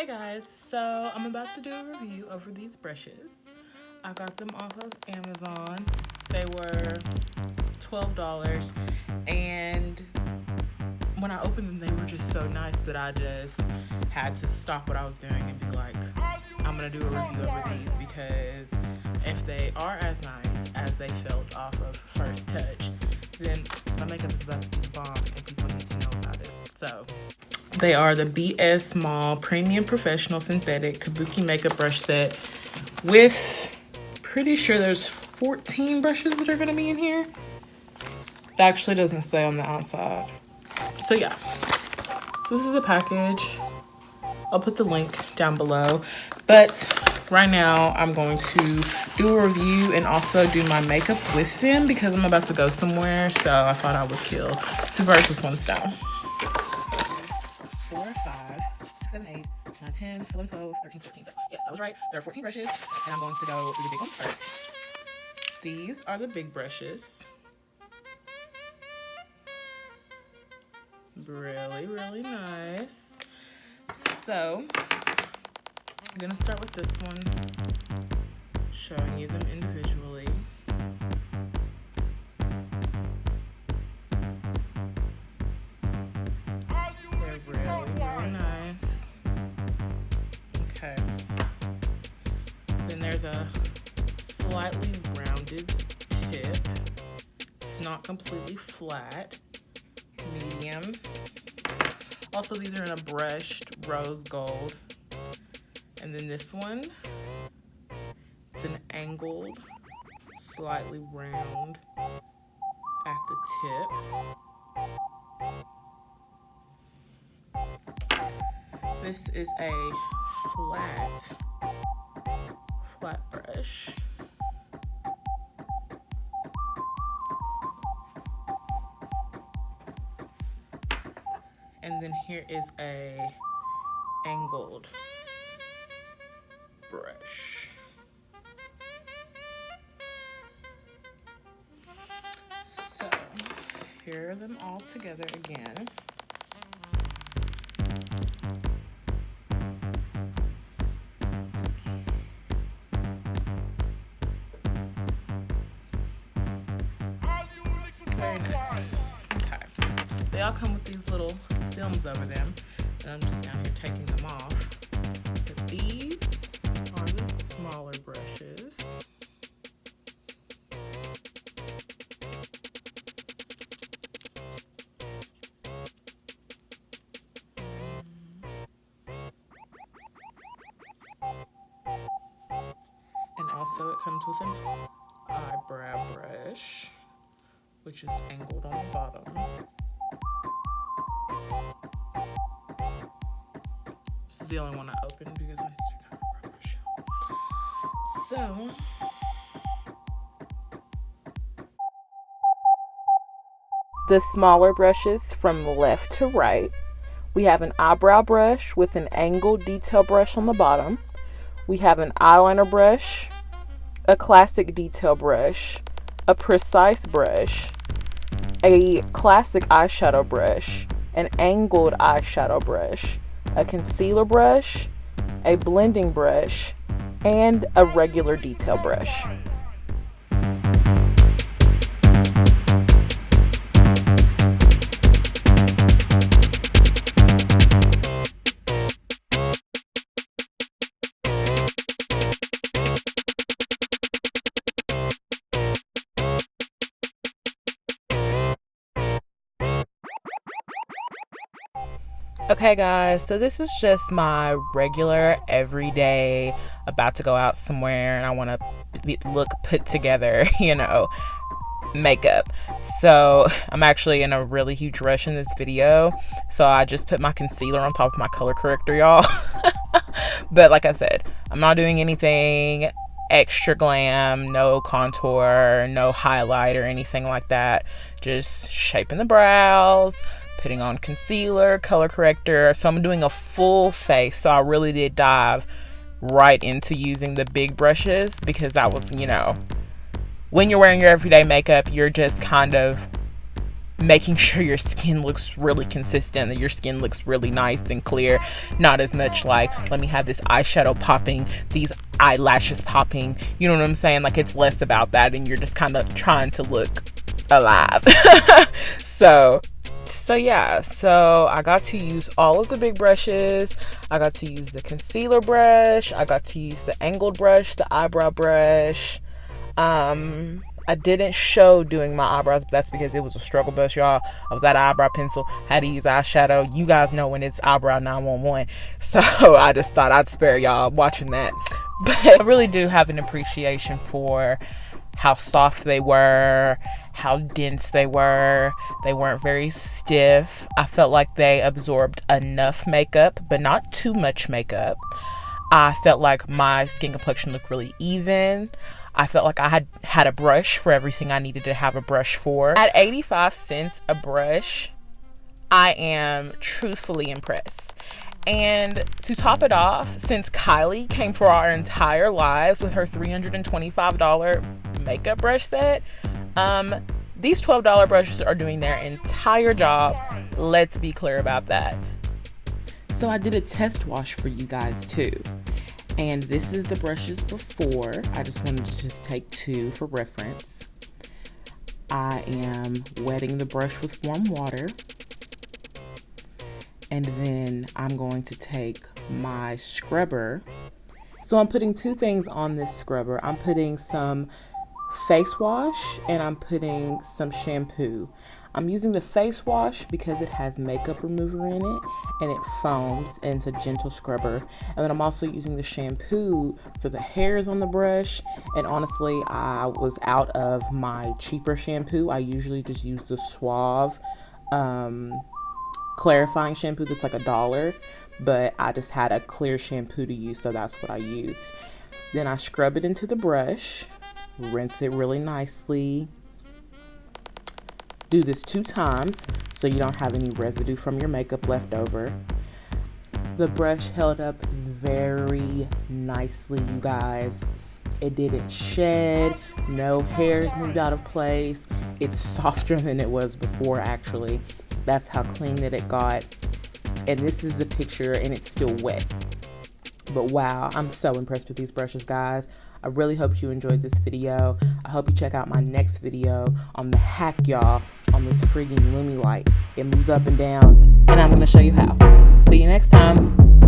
Hey guys, so I'm about to do a review over these brushes. I got them off of Amazon. They were $12, and when I opened them, they were just so nice that I just had to stop what I was doing and be like, I'm gonna do a review over these, because if they are as nice as they felt off of first touch, then my makeup is about to be bomb and people need to know about it. So they are the BS Mall Premium Professional Synthetic Kabuki Makeup Brush Set with, pretty sure there's 14 brushes that are gonna be in here. It actually doesn't say on the outside. So yeah, so this is the package. I'll put the link down below. But right now I'm going to do a review and also do my makeup with them because I'm about to go somewhere. So I thought I would kill two birds with one stone. 4, 5, 6, 7, 8, 9, 10, 11, 12, 13, 14. So yes, I was right. There are 14 brushes, and I'm going to go do the big ones first. These are the big brushes. Really, really nice. So I'm gonna start with this one, showing you them individually. They're really, really nice. Okay. Then there's a slightly rounded tip. It's not completely flat. Medium. Also, these are in a brushed rose gold. And then this one, it's an angled, slightly round at the tip. This is a flat brush. And then here is a angled brush. So here are them all together again. Very nice. Okay. They all come with these little films over them, and I'm just down here taking them off. But these are the smaller brushes. And also it comes with an eyebrow brush, which is angled on the bottom. This is the only one I opened because I need to have a rubber shell. So the smaller brushes from left to right. We have an eyebrow brush with an angled detail brush on the bottom. We have an eyeliner brush, a classic detail brush, a precise brush, a classic eyeshadow brush, an angled eyeshadow brush, a concealer brush, a blending brush, and a regular detail brush. Okay guys, so this is just my regular everyday about to go out somewhere and I want to look put together, makeup. So I'm actually in a really huge rush in this video, so I just put my concealer on top of my color corrector, y'all. But like I said, I'm not doing anything extra glam, no contour, no highlight or anything like that. Just shaping the brows, putting on concealer, color corrector. So I'm doing a full face. So I really did dive right into using the big brushes because that was, when you're wearing your everyday makeup, you're just kind of making sure your skin looks really consistent, that your skin looks really nice and clear. Not as much like, let me have this eyeshadow popping, these eyelashes popping. You know what I'm saying? Like, it's less about that, and you're just kind of trying to look alive. So yeah, so I got to use all of the big brushes. I got to use the concealer brush. I got to use the angled brush, the eyebrow brush. I didn't show doing my eyebrows, but that's because it was a struggle bus, y'all. I was at an eyebrow pencil, had to use eyeshadow. You guys know when it's eyebrow 911. So I just thought I'd spare y'all watching that. But I really do have an appreciation for how soft they were, how dense they were. They weren't very stiff. I felt like they absorbed enough makeup, but not too much makeup. I felt like my skin complexion looked really even. I felt like I had a brush for everything I needed to have a brush for. At 85 cents a brush, I am truthfully impressed. And to top it off, since Kylie came for our entire lives with her $325 makeup brush set, these $12 brushes are doing their entire job. Let's be clear about that. So I did a test wash for you guys too. And this is the brushes before. I just wanted to just take two for reference. I am wetting the brush with warm water. And then I'm going to take my scrubber. So I'm putting two things on this scrubber. I'm putting some face wash and I'm putting some shampoo. I'm using the face wash because it has makeup remover in it and it foams and it's a gentle scrubber. And then I'm also using the shampoo for the hairs on the brush. And honestly, I was out of my cheaper shampoo. I usually just use the Suave clarifying shampoo that's like $1, but I just had a clear shampoo to use, so that's what I used. Then I scrub it into the brush, rinse it really nicely. Do this 2 times so you don't have any residue from your makeup left over. The brush held up very nicely, you guys. It didn't shed, no hairs moved out of place. It's softer than it was before, actually. That's how clean that it got. And this is the picture and it's still wet. But wow, I'm so impressed with these brushes, guys. I really hope you enjoyed this video. I hope you check out my next video on the hack, y'all, on this freaking Lumi light. It moves up and down, and I'm gonna show you how. See you next time.